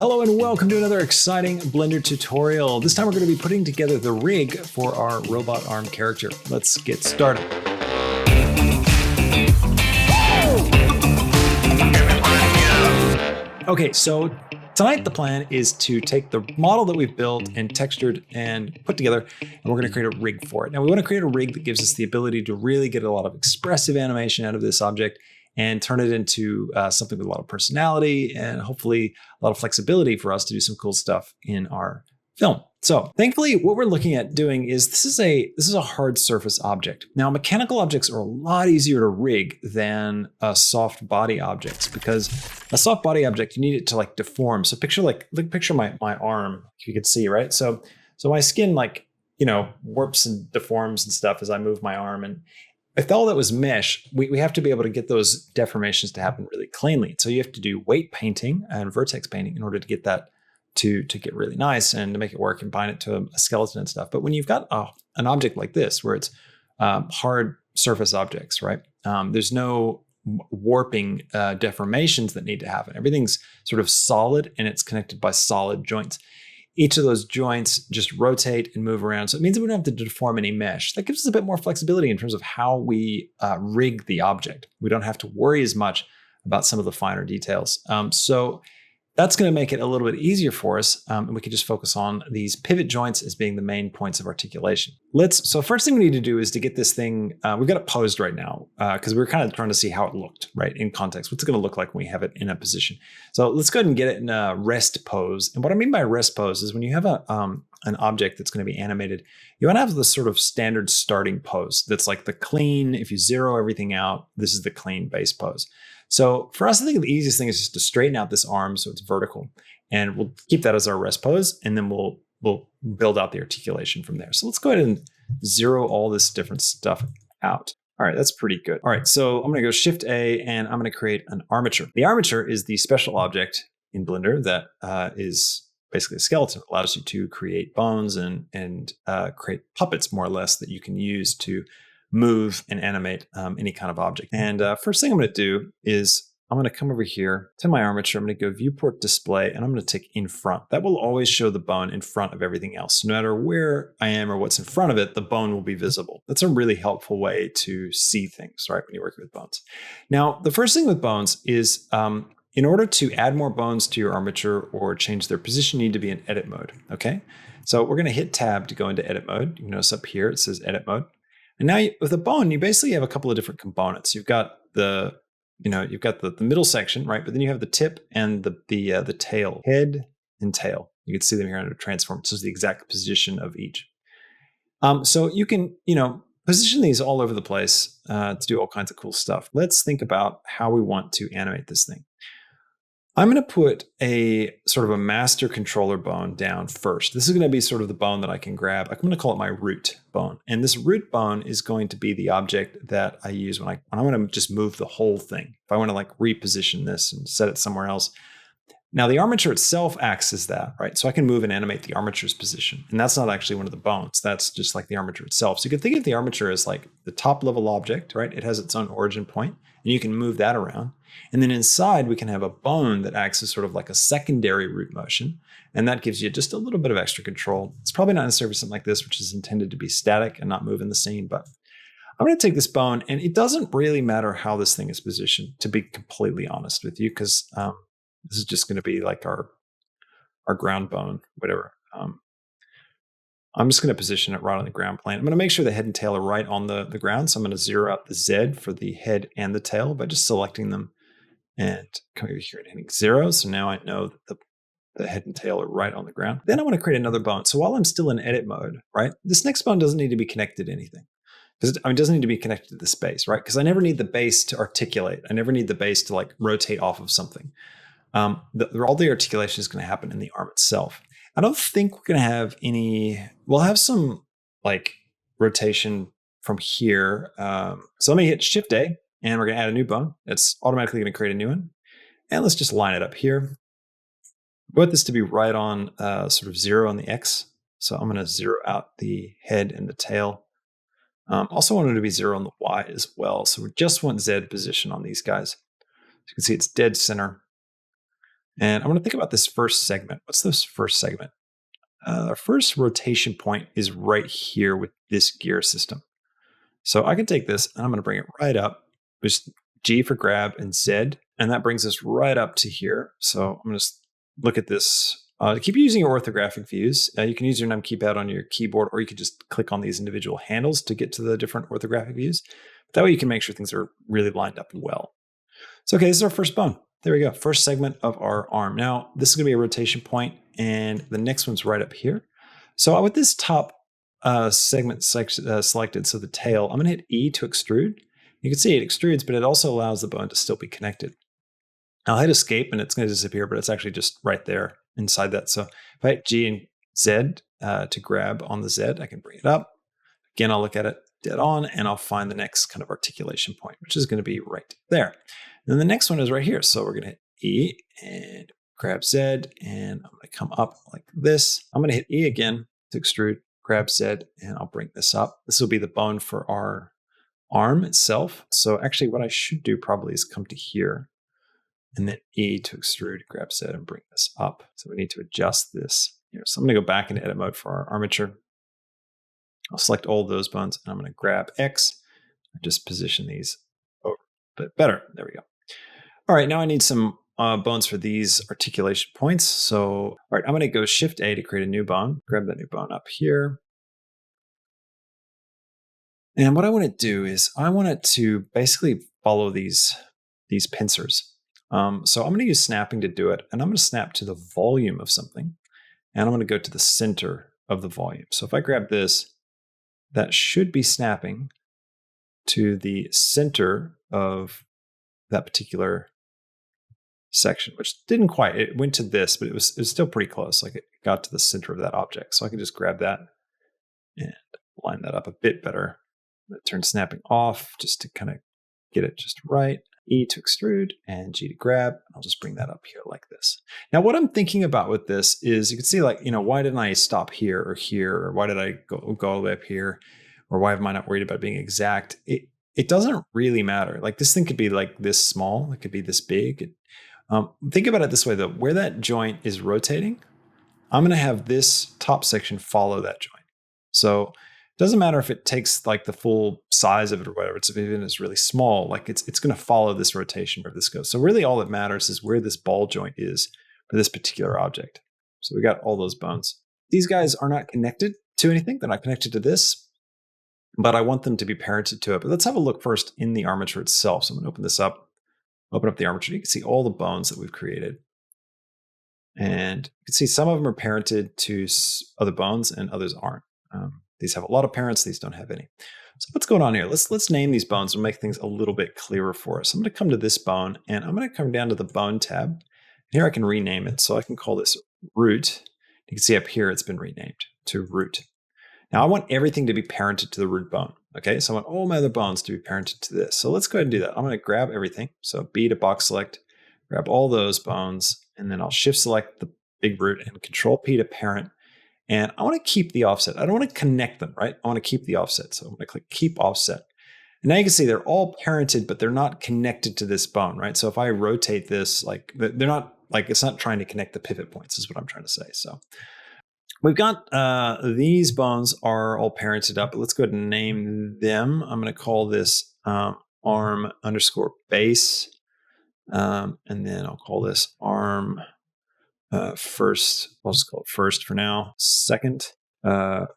Hello and welcome to another exciting Blender tutorial. This time we're going to be putting together the rig for our robot arm character. Let's get started. Okay, so tonight the plan is to take the model that we've built and textured and put together, and we're going to create a rig for it. Now we want to create a rig that gives us the ability to really get a lot of expressive animation out of this object and turn it into something with a lot of personality and hopefully a lot of flexibility for us to do some cool stuff in our film. So thankfully, what we're looking at doing is this is a hard surface object. Now, mechanical objects are a lot easier to rig than soft body objects because a soft body object, you need it to like deform. So picture my arm, if you could see, right? So my skin warps and deforms and stuff as I move my arm. And if all that was mesh, we have to be able to get those deformations to happen really cleanly. So you have to do weight painting and vertex painting in order to get that to get really nice and to make it work and bind it to a skeleton and stuff. But when you've got an object like this, where it's hard surface objects, right? There's no warping deformations that need to happen. Everything's sort of solid and it's connected by solid joints. Each of those joints just rotate and move around. So it means that we don't have to deform any mesh. That gives us a bit more flexibility in terms of how we rig the object. We don't have to worry as much about some of the finer details. So that's going to make it a little bit easier for us. And we can just focus on these pivot joints as being the main points of articulation. So first thing we need to do is to get this thing, we've got it posed right now because we're kind of trying to see how it looked, right? In context, what's it going to look like when we have it in a position. So let's go ahead and get it in a rest pose. And what I mean by rest pose is when you have an object that's going to be animated, you want to have the sort of standard starting pose. That's like the clean, if you zero everything out, this is the clean base pose. So for us, I think the easiest thing is just to straighten out this arm so it's vertical. And we'll keep that as our rest pose, and then we'll build out the articulation from there. So let's go ahead and zero all this different stuff out. All right, that's pretty good. All right, so I'm going to go Shift A, and I'm going to create an armature. The armature is the special object in Blender that is basically a skeleton. It allows you to create bones and create puppets, more or less, that you can use to move and animate any kind of object. And first thing I'm going to do is I'm going to come over here to my armature. I'm going to go viewport display, and I'm going to tick in front. That will always show the bone in front of everything else. No matter where I am or what's in front of it, the bone will be visible. That's a really helpful way to see things, right, when you're working with bones. Now, the first thing with bones is in order to add more bones to your armature or change their position, you need to be in edit mode, okay? So we're going to hit tab to go into edit mode. You can notice up here it says edit mode. And now with a bone, you basically have a couple of different components. You've got the middle section, right? But then you have the tip and the tail, head and tail. You can see them here under transform. So it's the exact position of each. So you can, position these all over the place to do all kinds of cool stuff. Let's think about how we want to animate this thing. I'm going to put a sort of a master controller bone down first. This is going to be sort of the bone that I can grab. I'm going to call it my root bone. And this root bone is going to be the object that I use when I want to just move the whole thing. If I want to like reposition this and set it somewhere else. Now the armature itself acts as that, right? So I can move and animate the armature's position. And that's not actually one of the bones. That's just like the armature itself. So you can think of the armature as like the top level object, right? It has its own origin point, and you can move that around. And then inside, we can have a bone that acts as sort of like a secondary root motion. And that gives you just a little bit of extra control. It's probably not necessarily something like this, which is intended to be static and not move in the scene. But I'm going to take this bone, and it doesn't really matter how this thing is positioned, to be completely honest with you, because this is just going to be like our ground bone, whatever. I'm just going to position it right on the ground plane. I'm going to make sure the head and tail are right on the ground. So I'm going to zero out the Z for the head and the tail by just selecting them and coming over here and hitting 0. So now I know that the head and tail are right on the ground. Then I want to create another bone. So while I'm still in edit mode, right, this next bone doesn't need to be connected to anything. It doesn't need to be connected to the space, right? Because I never need the base to articulate. I never need the base to like rotate off of something. All the articulation is going to happen in the arm itself. I don't think we're going to have we'll have some like rotation from here. So let me hit Shift A, and we're going to add a new bone. It's automatically going to create a new one. And let's just line it up here. I want this to be right on sort of 0 on the X. So I'm going to zero out the head and the tail. Also wanted to be 0 on the Y as well. So we just want Z position on these guys. As you can see, it's dead center. And I'm going to think about this first segment. What's this first segment? Our first rotation point is right here with this gear system. So I can take this and I'm going to bring it right up, just G for grab and Z, and that brings us right up to here. So I'm going to look at this. Keep using your orthographic views. You can use your num keypad on your keyboard, or you can just click on these individual handles to get to the different orthographic views. That way you can make sure things are really lined up well. So okay, this is our first bone. There we go, first segment of our arm. Now this is going to be a rotation point, and the next one's right up here. So with this top segment selected, so the tail, I'm going to hit E to extrude. You can see it extrudes, but it also allows the bone to still be connected. I'll hit escape and it's going to disappear, but it's actually just right there inside that. So if I hit G and Z to grab on the Z, I can bring it up. Again, I'll look at it dead on and I'll find the next kind of articulation point, which is going to be right there. And then the next one is right here. So we're going to hit E and grab Z, and I'm going to come up like this. I'm going to hit E again to extrude, grab Z, and I'll bring this up. This will be the bone for our arm itself. So actually what I should do probably is come to here and then E to extrude, grab Z, and bring this up. So we need to adjust this here. So I'm going to go back into edit mode for our armature. I'll select all of those bones and I'm going to grab X and just position these over a bit better. There we go. All right, now I need some bones for these articulation points. So, all right, I'm going to go Shift A to create a new bone. Grab that new bone up here. And what I want to do is I want it to basically follow these pincers. So I'm going to use snapping to do it, and I'm going to snap to the volume of something, and I'm going to go to the center of the volume. So if I grab this, that should be snapping to the center of that particular section, which didn't quite. It went to this, but it was still pretty close. Like it got to the center of that object. So I can just grab that and line that up a bit better. I'm going to turn snapping off just to kind of get it just right. E to extrude and G to grab. I'll just bring that up here like this. Now, what I'm thinking about with this is you can see, like, why didn't I stop here or here? Or why did I go all the way up here? Or why am I not worried about being exact? It doesn't really matter. Like this thing could be like this small. It could be this big. Think about it this way, though. Where that joint is rotating, I'm going to have this top section follow that joint. So it doesn't matter if it takes like the full size of it or whatever. It's even it's really small. Like it's going to follow this rotation where this goes. So really, all that matters is where this ball joint is for this particular object. So we got all those bones. These guys are not connected to anything. They're not connected to this, but I want them to be parented to it. But let's have a look first in the armature itself. So I'm going to open this up. Open up the armature. You can see all the bones that we've created. And you can see some of them are parented to other bones and others aren't. These have a lot of parents. These don't have any. So what's going on here? Let's name these bones and make things a little bit clearer for us. I'm going to come to this bone and I'm going to come down to the bone tab. Here I can rename it. So I can call this root. You can see up here it's been renamed to root. Now I want everything to be parented to the root bone. Okay, so I want all my other bones to be parented to this. So let's go ahead and do that. I'm going to grab everything. So B to box select, grab all those bones, and then I'll shift select the big root and Control P to parent. And I want to keep the offset. I don't want to connect them, right? I want to keep the offset. So I'm going to click Keep Offset. And now you can see they're all parented, but they're not connected to this bone, right? So if I rotate this, like they're not, like it's not trying to connect the pivot points is what I'm trying to say. So we've got these bones are all parented up. But let's go ahead and name them. I'm going to call this arm underscore base. And then I'll call this arm first. I'll just call it first for now. Second,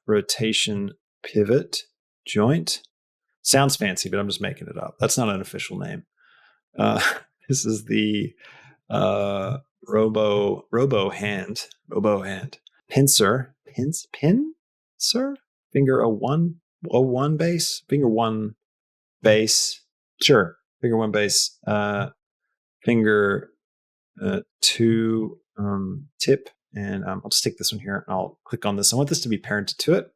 rotation pivot joint. Sounds fancy, but I'm just making it up. That's not an official name. This is the robo hand. Pincer, finger one base, finger one base. Sure, finger one base. Finger two tip, and I'll just take this one here and I'll click on this. I want this to be parented to it,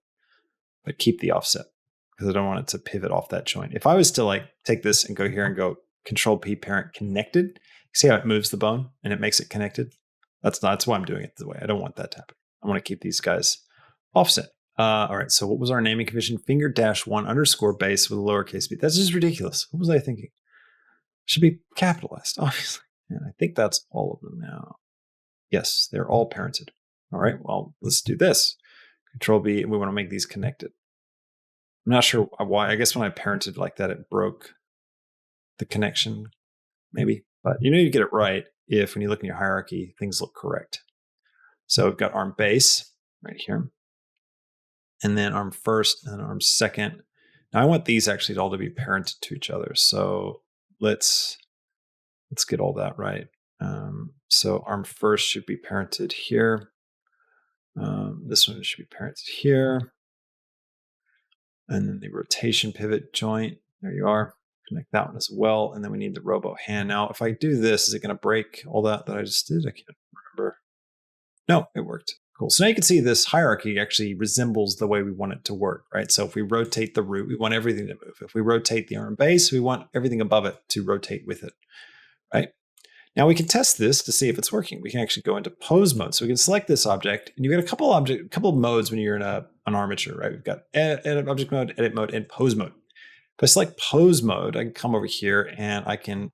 but keep the offset because I don't want it to pivot off that joint. If I was to like take this and go here and go Control P parent connected, see how it moves the bone and it makes it connected? That's why I'm doing it the way. I don't want that to happen. I want to keep these guys offset. All right, so what was our naming convention? Finger -1 underscore base with a lowercase b. That's just ridiculous. What was I thinking? It should be capitalized, obviously. And I think that's all of them now. Yes, they're all parented. All right, well, let's do this. Control B, and we want to make these connected. I'm not sure why. I guess when I parented like that, it broke the connection, maybe. But you get it right if when you look in your hierarchy, things look correct. So we've got arm base right here, and then arm first and arm second. Now I want these actually all to be parented to each other. So let's get all that right. So arm first should be parented here. This one should be parented here. And then the rotation pivot joint, there you are. Connect that one as well. And then we need the robo hand. Now, if I do this, is it going to break all that I just did? I can't remember. No, it worked. Cool. So now you can see this hierarchy actually resembles the way we want it to work, right? So if we rotate the root, we want everything to move. If we rotate the arm base, we want everything above it to rotate with it, right? Now we can test this to see if it's working. We can actually go into pose mode. So we can select this object, and you've got a couple of modes when you're in an armature, right? We've got edit object mode, edit mode, and pose mode. If I select pose mode, I can come over here and I can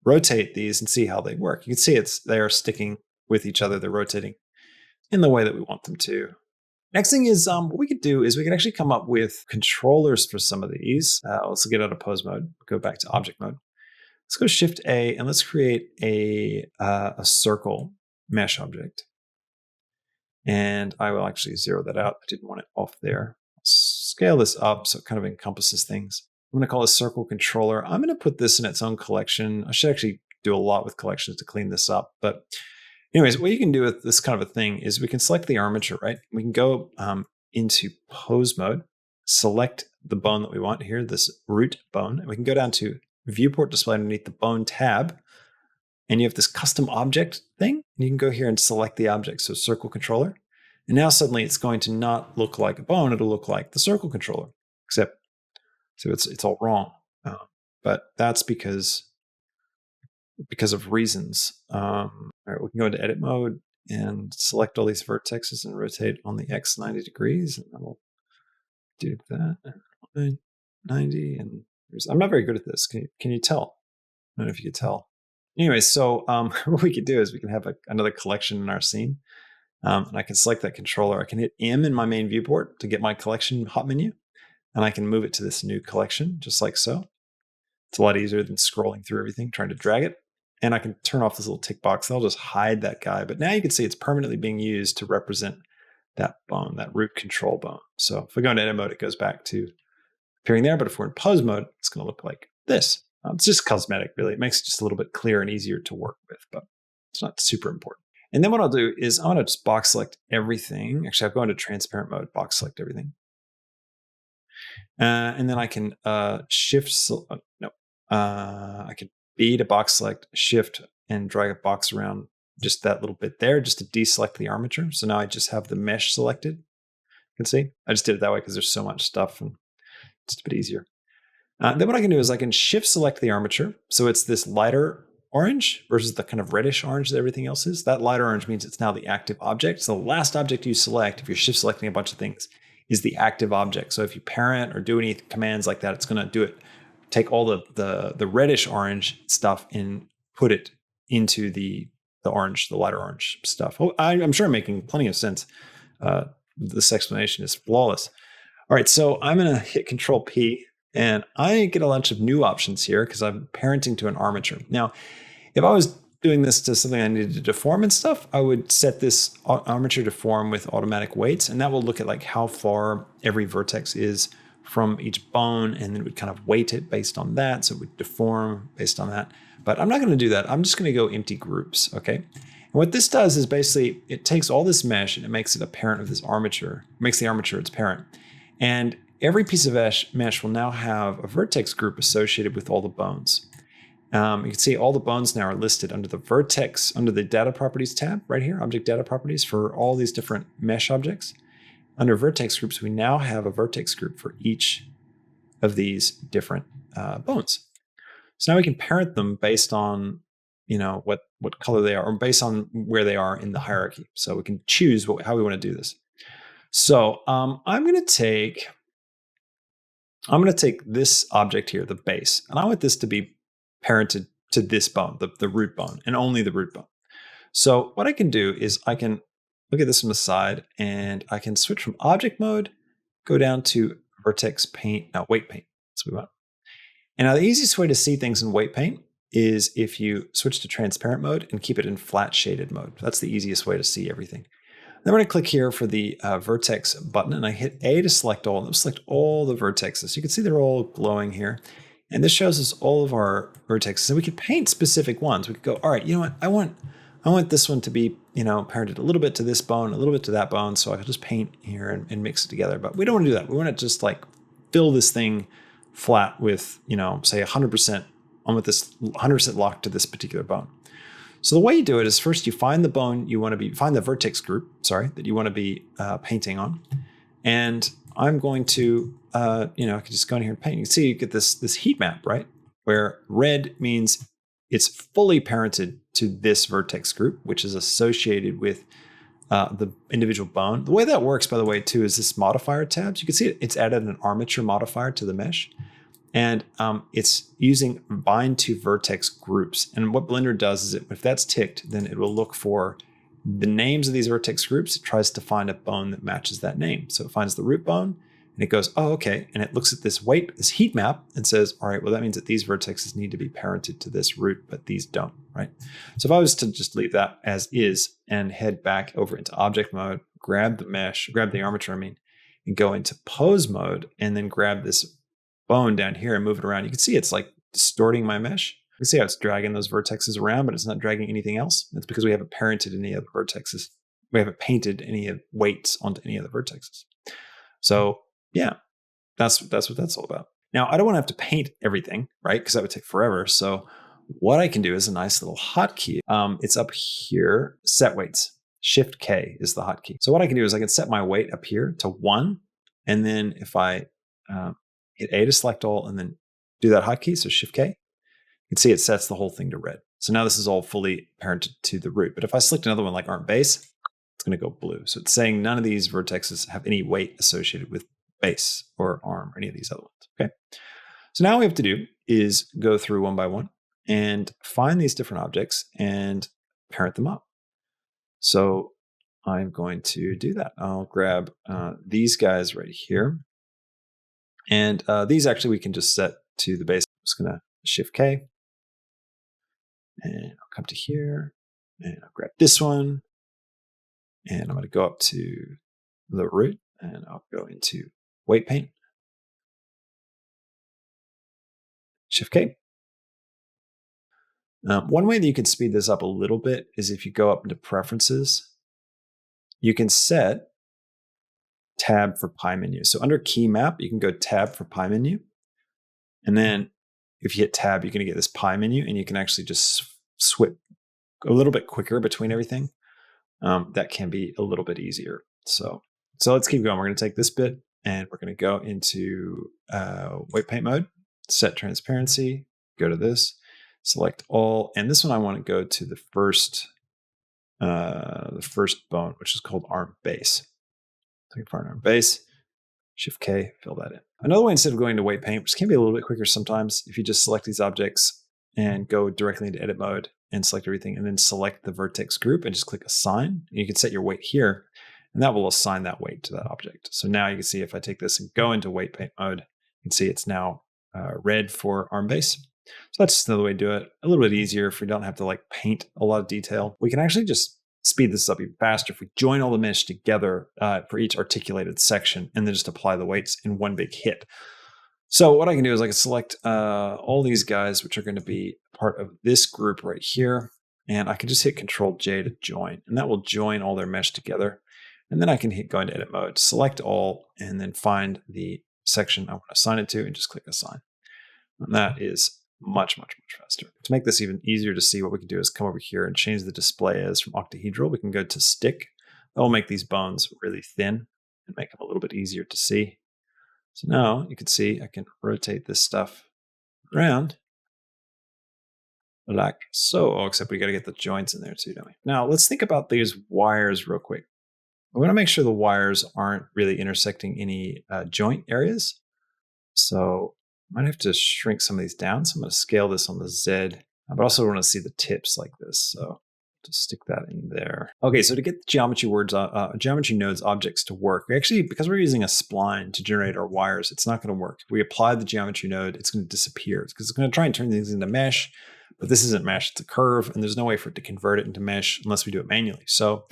rotate these and see how they work. You can see they're sticking with each other. They're rotating in the way that we want them to. Next thing is what we could do is we can actually come up with controllers for some of these. Let's get out of pose mode, go back to object mode. Let's go Shift A and let's create a circle mesh object. And I will actually zero that out. I didn't want it off there. Scale this up so it kind of encompasses things. I'm going to call this circle controller. I'm going to put this in its own collection. I should actually do a lot with collections to clean this up. But anyways, what you can do with this kind of a thing is we can select the armature, right? We can go into pose mode, select the bone that we want here, this root bone, and we can go down to viewport display underneath the bone tab. And you have this custom object thing. And you can go here and select the object. So circle controller. And now suddenly it's going to not look like a bone. It'll look like the circle controller, except so it's all wrong. But that's because of reasons. All right, we can go into edit mode and select all these vertexes and rotate on the X 90 degrees. And then we'll do that. 90. And I'm not very good at this. Can you tell? I don't know if you could tell. Anyway, so what we could do is we can have another collection in our scene. And I can select that controller. I can hit M in my main viewport to get my collection hot menu. And I can move it to this new collection, just like so. It's a lot easier than scrolling through everything, trying to drag it. And I can turn off this little tick box. I'll just hide that guy. But now you can see it's permanently being used to represent that bone, that root control bone. So if we go into edit mode, it goes back to appearing there. But if we're in pose mode, it's going to look like this. It's just cosmetic, really. It makes it just a little bit clearer and easier to work with, but it's not super important. And then what I'll do is I'm going to just box select everything. Actually, I'll go into transparent mode, box select everything. And then I can I can B to box select, shift, and drag a box around just that little bit there, just to deselect the armature. So now I just have the mesh selected. You can see I just did it that way because there's so much stuff and it's a bit easier. Then what I can do is I can shift select the armature. So it's this lighter orange versus the kind of reddish orange that everything else is. That lighter orange means it's now the active object. So the last object you select, if you're shift selecting a bunch of things, is the active object. So if you parent or do any commands like that, it's going to do it. Take all the reddish orange stuff and put it into the orange, the lighter orange stuff. Oh, I'm sure I'm making plenty of sense. This explanation is flawless. All right, so I'm going to hit Control P. And I get a bunch of new options here because I'm parenting to an armature. Now, if I was doing this to something I needed to deform and stuff, I would set this armature deform with automatic weights, and that will look at like how far every vertex is from each bone, and then it would kind of weight it based on that. So it would deform based on that. But I'm not going to do that. I'm just going to go empty groups, okay? And what this does is basically it takes all this mesh and it makes it a parent of this armature, makes the armature its parent. And every piece of mesh will now have a vertex group associated with all the bones. You can see all the bones now are listed under the vertex, under the data properties tab right here, object data properties for all these different mesh objects. Under vertex groups, we now have a vertex group for each of these different bones. So now we can parent them based on, what color they are, or based on where they are in the hierarchy. So we can choose how we want to do this. So I'm going to take this object here, the base, and I want this to be parented to this bone, the root bone, and only the root bone. So what I can do is I can look at this from the side and I can switch from object mode, go down to Vertex Paint, now weight paint. That's what we want. And now the easiest way to see things in weight paint is if you switch to transparent mode and keep it in flat shaded mode. That's the easiest way to see everything. Then we're going to click here for the vertex button, and I hit A to select all, and it'll select all the vertexes. You can see they're all glowing here. And this shows us all of our vertexes. And we could paint specific ones. We could go, all right, you know what? I want this one to be, parented a little bit to this bone, a little bit to that bone. So I can just paint here and mix it together. But we don't want to do that. We want to just like fill this thing flat with, say 100%, on with this 100% locked to this particular bone. So the way you do it is first you find the bone you want to be, find the vertex group, that you want to be painting on. And I'm going to, I can just go in here and paint. You can see you get this heat map, right? Where red means it's fully parented to this vertex group, which is associated with the individual bone. The way that works, by the way, too, is this modifier tabs. You can see it's added an armature modifier to the mesh. And it's using bind to vertex groups. And what Blender does is if that's ticked, then it will look for the names of these vertex groups. It tries to find a bone that matches that name. So it finds the root bone and it goes, oh, okay. And it looks at this heat map and says, all right, well, that means that these vertexes need to be parented to this root, but these don't, right? So if I was to just leave that as is and head back over into object mode, grab the armature, and go into pose mode and then grab this bone down here and move it around, you can see it's like distorting my mesh. You can see how it's dragging those vertexes around, but it's not dragging anything else. That's because we haven't parented any of the vertexes. We haven't painted any of weights onto any of the vertexes. So yeah, that's what that's all about. Now, I don't want to have to paint everything, right? Because that would take forever. So what I can do is a nice little hotkey. It's up here, set weights. Shift K is the hotkey. So what I can do is I can set my weight up here to 1. And then if I hit A to select all and then do that hotkey, so Shift K, you can see it sets the whole thing to red. So now this is all fully parented to the root. But if I select another one like Arm Base, it's going to go blue. So it's saying none of these vertexes have any weight associated with base or arm or any of these other ones. Okay. So now all we have to do is go through one by one and find these different objects and parent them up. So I'm going to do that. I'll grab these guys right here. And these actually we can just set to the base. I'm just going to Shift K. And I'll come to here. And I'll grab this one. And I'm going to go up to the root. And I'll go into weight paint. Shift K. One way that you can speed this up a little bit is if you go up into preferences, you can set tab for pie menu. So under key map, you can go tab for pie menu. And then if you hit tab, you're going to get this pie menu and you can actually just switch a little bit quicker between everything. That can be a little bit easier. So let's keep going. We're going to take this bit and we're going to go into weight paint mode, set transparency, go to this, select all. And this one, I want to go to the first bone, which is called arm base. So you can find arm base, Shift K, fill that in. Another way, instead of going to weight paint, which can be a little bit quicker sometimes, if you just select these objects and go directly into edit mode and select everything and then select the vertex group and just click assign. And you can set your weight here and that will assign that weight to that object. So now you can see if I take this and go into weight paint mode, you can see it's now red for arm base. So that's just another way to do it. A little bit easier if we don't have to like paint a lot of detail. We can actually just speed this up even faster if we join all the mesh together for each articulated section and then just apply the weights in one big hit. So what I can do is I can select all these guys, which are going to be part of this group right here. And I can just hit Control J to join, and that will join all their mesh together. And then I can go into edit mode, select all, and then find the section I want to assign it to and just click assign. And that is much, much, much faster. To make this even easier to see, what we can do is come over here and change the display as from octahedral. We can go to stick. That will make these bones really thin and make them a little bit easier to see. So now you can see I can rotate this stuff around like so. Oh, except we got to get the joints in there too, don't we? Now let's think about these wires real quick. We want to make sure the wires aren't really intersecting any joint areas. So I might have to shrink some of these down. So I'm going to scale this on the Z, but also want to see the tips like this. So Just stick that in there. Okay, so to get the geometry nodes objects to work, because we're using a spline to generate our wires, it's not going to work. If we apply the geometry node, it's going to disappear because it's going to try and turn things into mesh, but this isn't mesh, it's a curve, and there's no way for it to convert it into mesh unless we do it manually. So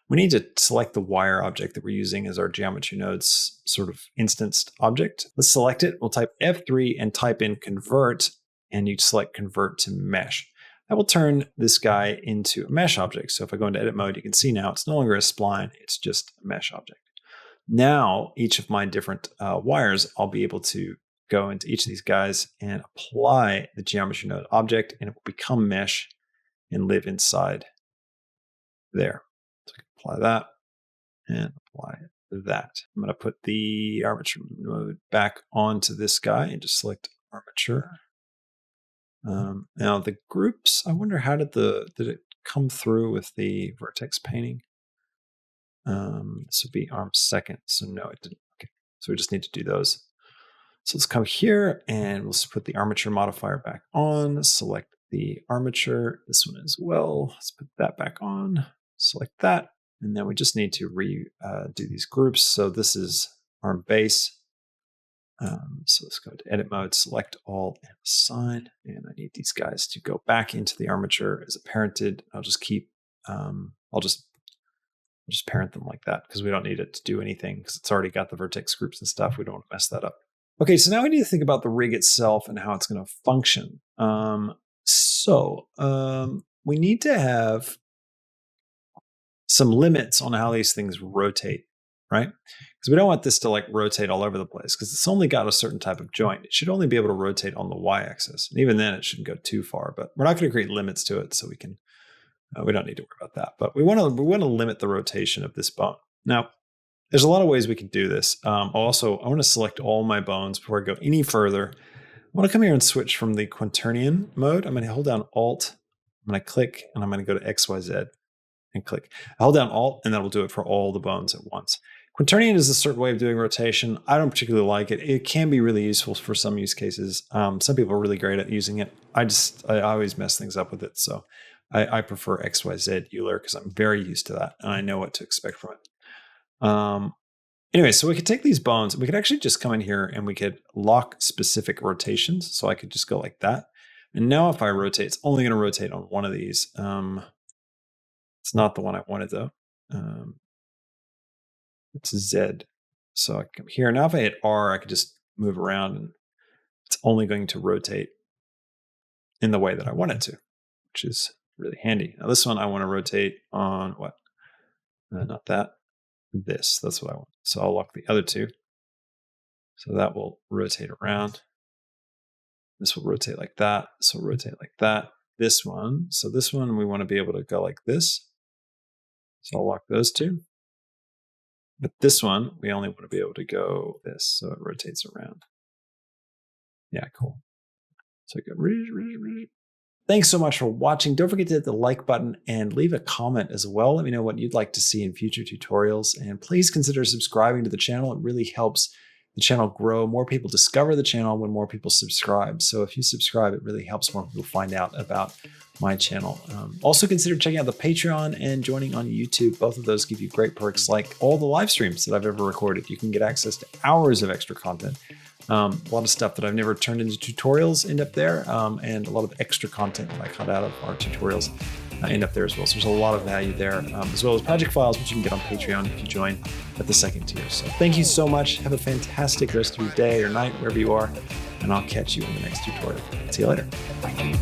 we need to select the wire object that we're using as our geometry nodes sort of instanced object. Let's select it. We'll type F3 and type in convert, and you select convert to mesh. That will turn this guy into a mesh object. So if I go into edit mode, you can see now it's no longer a spline, it's just a mesh object. Now, each of my different wires, I'll be able to go into each of these guys and apply the geometry node object, and it will become mesh and live inside there. So I can apply that and apply that. I'm going to put the armature node back onto this guy and just select armature. Now the groups, I wonder how did it come through with the vertex painting? This would be arm second, so no, it didn't. Okay, so we just need to do those. So let's come here and we'll just put the armature modifier back on, select the armature, this one as well. Let's put that back on, select that, and then we just need to do these groups. So this is arm base. So let's go to edit mode, select all and assign, and I need these guys to go back into the armature as a parented. I'll just keep, I'll just parent them like that because we don't need it to do anything because it's already got the vertex groups and stuff. We don't want to mess that up. Okay, so now we need to think about the rig itself and how it's going to function. We need to have some limits on how these things rotate, right? Because we don't want this to like rotate all over the place because it's only got a certain type of joint. It should only be able to rotate on the y-axis. And even then it shouldn't go too far, but we're not going to create limits to it so we can, we don't need to worry about that. But we want to limit the rotation of this bone. Now, there's a lot of ways we can do this. I want to select all my bones before I go any further. I want to come here and switch from the quaternion mode. I'm going to hold down Alt, I'm going to click, and I'm going to go to XYZ and click. I hold down Alt, and that will do it for all the bones at once. Quaternion is a certain way of doing rotation. I don't particularly like it. It can be really useful for some use cases. Some people are really great at using it. I always mess things up with it. So I prefer XYZ Euler because I'm very used to that, and I know what to expect from it. Anyway, so we could take these bones, we could actually just come in here and we could lock specific rotations. So I could just go like that. And now if I rotate, it's only going to rotate on one of these. It's not the one I wanted though. It's Z. So I come here. Now if I hit R, I could just move around and it's only going to rotate in the way that I want it to, which is really handy. Now this one I want to rotate on what? Not that. This, that's what I want. So I'll lock the other two. So that will rotate around. This will rotate like that. This will rotate like that. This one, so this one we want to be able to go like this. So I'll lock those two. But this one, we only want to be able to go this. So it rotates around. Yeah, cool. So I go. Thanks so much for watching. Don't forget to hit the like button and leave a comment as well. Let me know what you'd like to see in future tutorials. And please consider subscribing to the channel. It really helps the channel grow. More people discover the channel when more people subscribe. So if you subscribe, it really helps more people find out about my channel. Also consider checking out the Patreon and joining on YouTube. Both of those give you great perks like all the live streams that I've ever recorded. You can get access to hours of extra content. A lot of stuff that I've never turned into tutorials end up there, and a lot of extra content that I cut out of our tutorials end up there as well. So there's a lot of value there, as well as project files, which you can get on Patreon if you join at the second tier. So thank you so much. Have a fantastic rest of your day or night, wherever you are, and I'll catch you in the next tutorial. See you later. Bye.